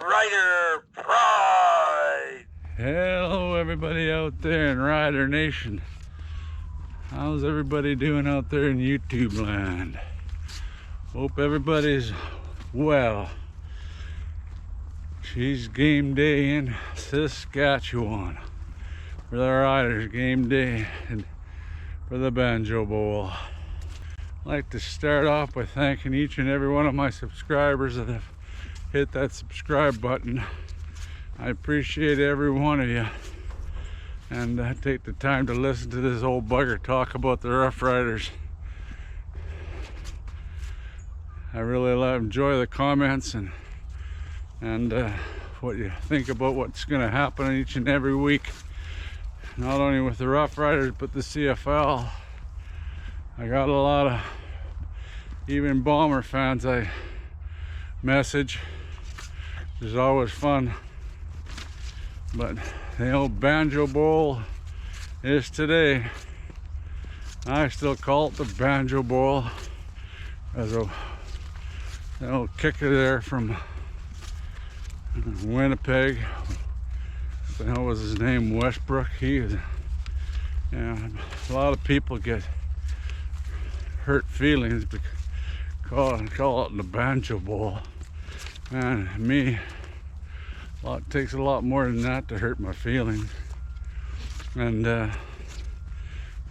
Rider Pride! Hello everybody out there in Rider Nation. How's everybody doing out there in YouTube land? Hope everybody's well. She's game day in Saskatchewan for the Riders, game day and for the Banjo Bowl. I'd like to start off by thanking each and every one of my subscribers that have hit that subscribe button. I appreciate every one of you, and take the time to listen to this old bugger talk about the Roughriders. I really enjoy the comments and what you think about what's going to happen each and every week, not only with the Roughriders but the CFL. I got a lot of even Bomber fans I message, which is always fun. But the old Banjo Bowl is today. I still call it the Banjo Bowl, as a kicker there from Winnipeg. What the hell was his name? Westbrook. He is, yeah, a lot of people get hurt feelings because call it the Banjo Bowl. Man, me, it takes a lot more than that to hurt my feelings. And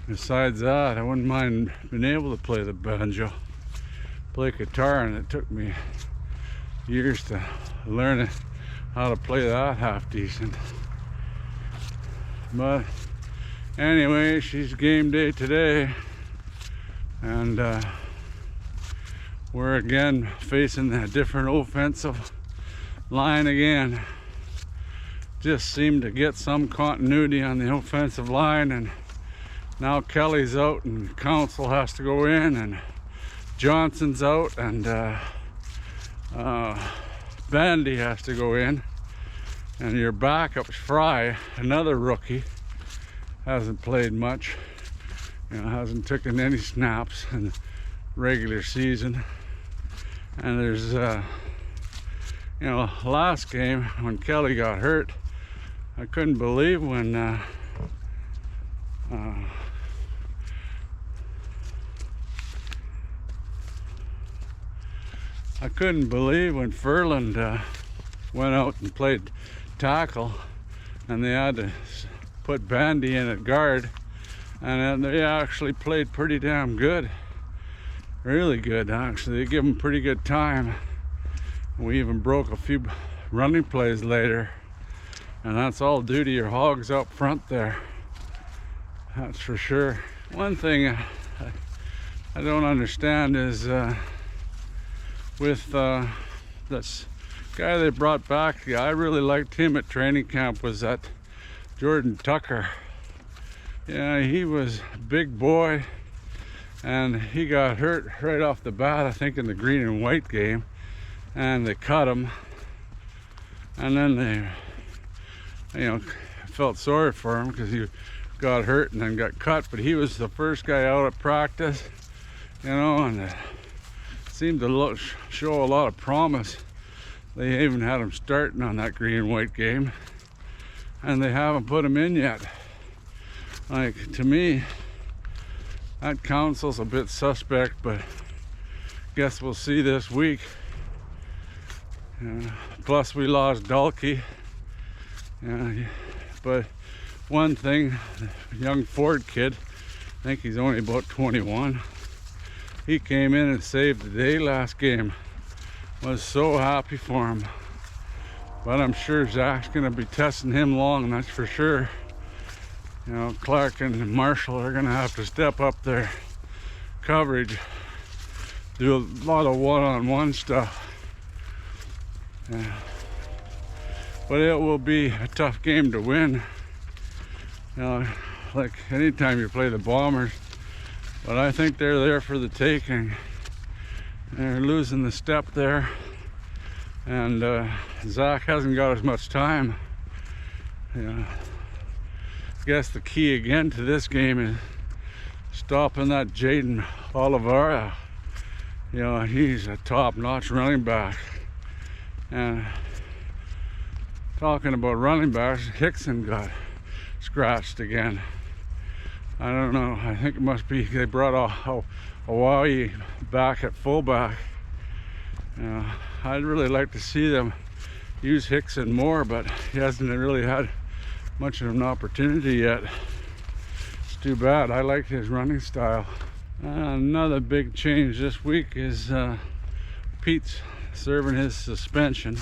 besides that, I wouldn't mind being able to play the banjo, play guitar, and it took me years to learn how to play that half decent. But anyway, she's game day today, and we're again facing a different offensive line again. Just seemed to get some continuity on the offensive line, and now Kelly's out and Council has to go in, and Johnson's out, and Bandy has to go in, and your backup's Fry, another rookie, hasn't played much, hasn't taken any snaps in the regular season. And there's last game when Kelly got hurt, I couldn't believe when Furland went out and played tackle, and they had to put Bandy in at guard, and they actually played pretty damn good. Really good, actually. They give them pretty good time. We even broke a few running plays later, and that's all due to your hogs up front there. That's for sure. One thing I don't understand is with this guy they brought back, I really liked him at training camp, was that Jordan Tucker. Yeah, he was a big boy, and he got hurt right off the bat, I think in the green and white game, and they cut him, and then they felt sorry for him because he got hurt and then got cut. But he was the first guy out at practice, and it seemed to show a lot of promise. They even had him starting on that green and white game, and they haven't put him in yet. Like, to me, that Council's a bit suspect, but guess we'll see this week. Plus we lost Dalkey. But one thing, the young Ford kid, I think he's only about 21, he came in and saved the day last game. Was so happy for him. But I'm sure Zach's gonna be testing him long, that's for sure. Clark and Marshall are going to have to step up their coverage, do a lot of one-on-one stuff. But it will be a tough game to win. Like anytime you play the Bombers. But I think they're there for the taking. They're losing the step there. And Zach hasn't got as much time. I guess the key again to this game is stopping that Jaden Oliveira. He's a top-notch running back, and talking about running backs, Hickson got scratched again. I don't know. I think it must be they brought a Hawaii back at fullback. I'd really like to see them use Hickson more, but he hasn't really had much of an opportunity yet. It's too bad. I like his running style. Another big change this week is Pete's serving his suspension.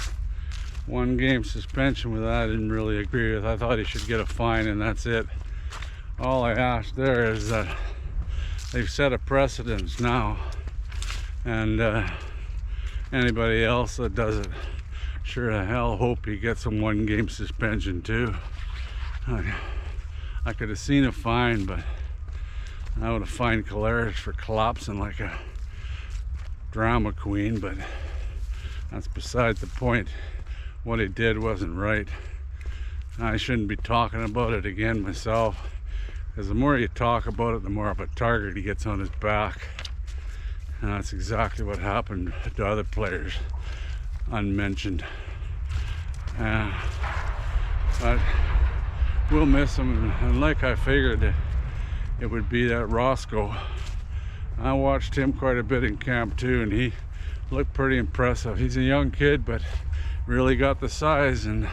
1 game suspension with that I didn't really agree with. I thought he should get a fine and that's it. All I asked there is that they've set a precedence now, and anybody else that does it, sure the hell hope he gets a 1 game suspension too. I could have seen a fine, but I would have fined Collares for collapsing like a drama queen, but that's beside the point. What he did wasn't right. I shouldn't be talking about it again myself, because the more you talk about it, the more of a target he gets on his back. And that's exactly what happened to other players, unmentioned. But we'll miss him, and like I figured it would be that Roscoe. I watched him quite a bit in camp too, and he looked pretty impressive. He's a young kid, but really got the size, and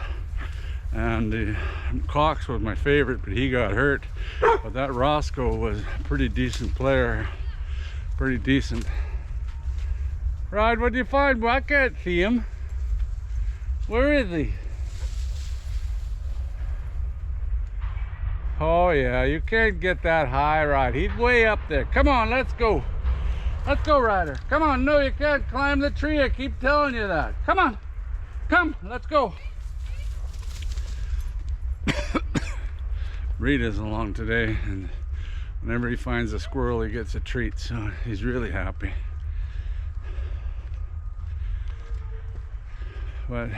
Cox was my favorite, but he got hurt. But that Roscoe was a pretty decent player, pretty decent. Rod, what do you find? Well, I can't see him. Where is he? Oh yeah, you can't get that high, Rod. He's way up there. Come on, let's go. Let's go, Ryder. Come on. No, you can't climb the tree. I keep telling you that. Come on. Come, let's go. Rita's along today, and whenever he finds a squirrel, he gets a treat, so he's really happy. But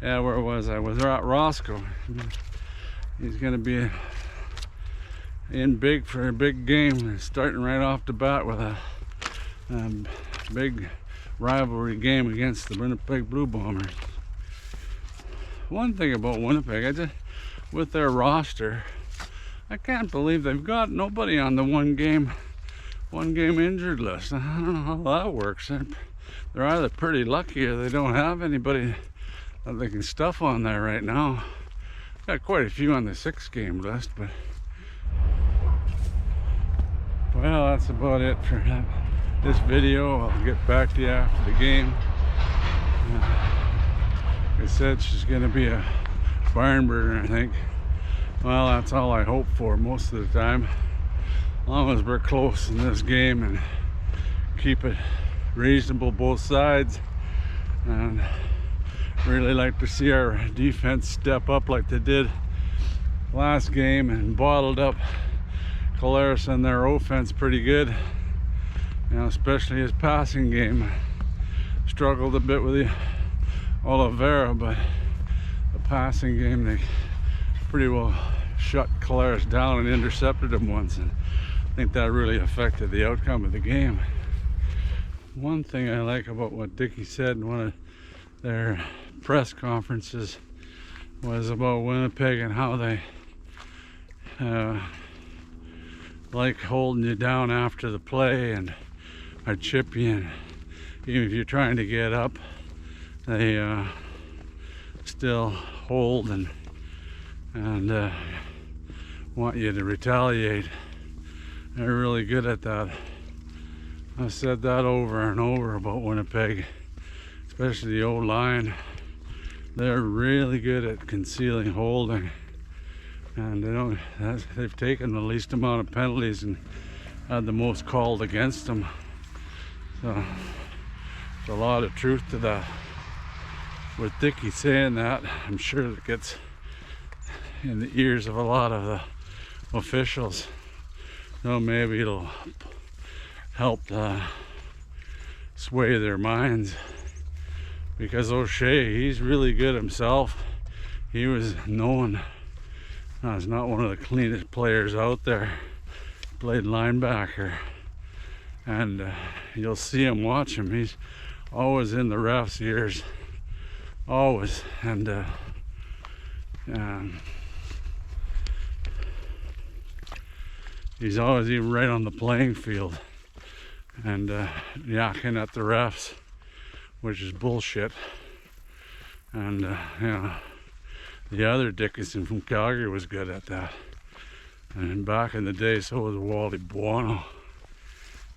yeah, where was I? Was at Roscoe. He's gonna be in big for a big game, starting right off the bat with a big rivalry game against the Winnipeg Blue Bombers. One thing about Winnipeg, with their roster, I can't believe they've got nobody on the one game injured list. I don't know how that works. They're either pretty lucky or they don't have anybody that they can stuff on there right now. Got quite a few on the 6-game list, but well, that's about it for this video. I'll get back to you after the game. Like I said, she's gonna be a barn burner, I think. Well, that's all I hope for most of the time, as long as we're close in this game and keep it reasonable both sides. And really like to see our defense step up like they did last game and bottled up Collares and their offense pretty good. You know, especially his passing game. Struggled a bit with the Oliveira, but the passing game, they pretty well shut Collares down and intercepted him once, and I think that really affected the outcome of the game. One thing I like about what Dickie said in one of their press conferences was about Winnipeg and how they like holding you down after the play and are chippy, and even if you're trying to get up, they still hold and want you to retaliate. They're really good at that. I've said that over and over about Winnipeg, especially the old line. They're really good at concealing holding, and they've taken the least amount of penalties and had the most called against them. So there's a lot of truth to that. With Dickie saying that, I'm sure it gets in the ears of a lot of the officials. So maybe it'll help sway their minds, because O'Shea, he's really good himself. He was known as not one of the cleanest players out there. Played linebacker, and you'll see him, watch him. He's always in the ref's ears, always. And he's always even right on the playing field and yakking at the refs, which is bullshit. And you know, the other Dickinson from Calgary was good at that. And back in the day, so was Wally Buono.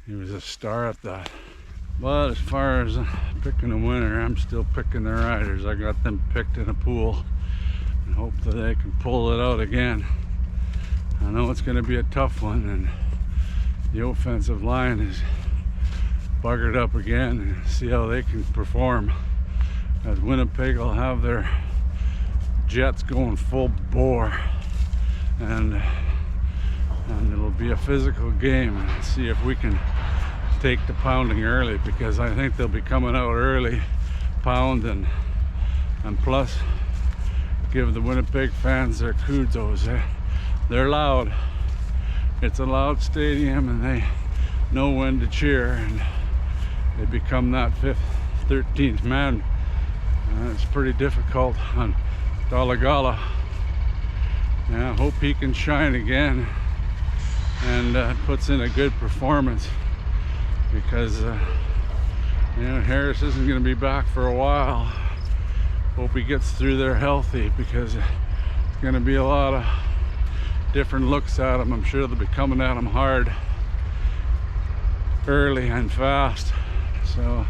He was a star at that. But as far as picking a winner, I'm still picking the Riders. I got them picked in a pool and hope that they can pull it out again. I know it's going to be a tough one, and the offensive line is buggered up again, and see how they can perform, as Winnipeg will have their jets going full bore, and it'll be a physical game, and see if we can take the pounding early, because I think they'll be coming out early, pound, and plus give the Winnipeg fans their kudos. They're loud. It's a loud stadium, and they know when to cheer, and they become that 13th man. It's pretty difficult on Dolegala. Yeah, I hope he can shine again and puts in a good performance, because you know, Harris isn't going to be back for a while. Hope he gets through there healthy, because it's going to be a lot of different looks at him. I'm sure they'll be coming at him hard, early and fast. So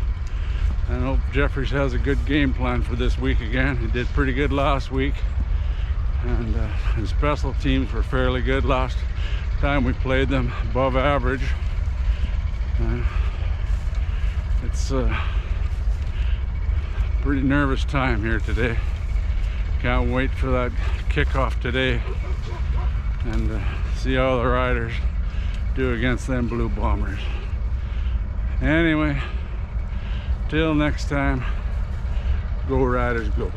I hope Jeffries has a good game plan for this week again. He did pretty good last week, and his special teams were fairly good last time we played them, above average. It's a pretty nervous time here today. Can't wait for that kickoff today, and see how the Riders do against them Blue Bombers. Anyway, till next time, go Riders, go.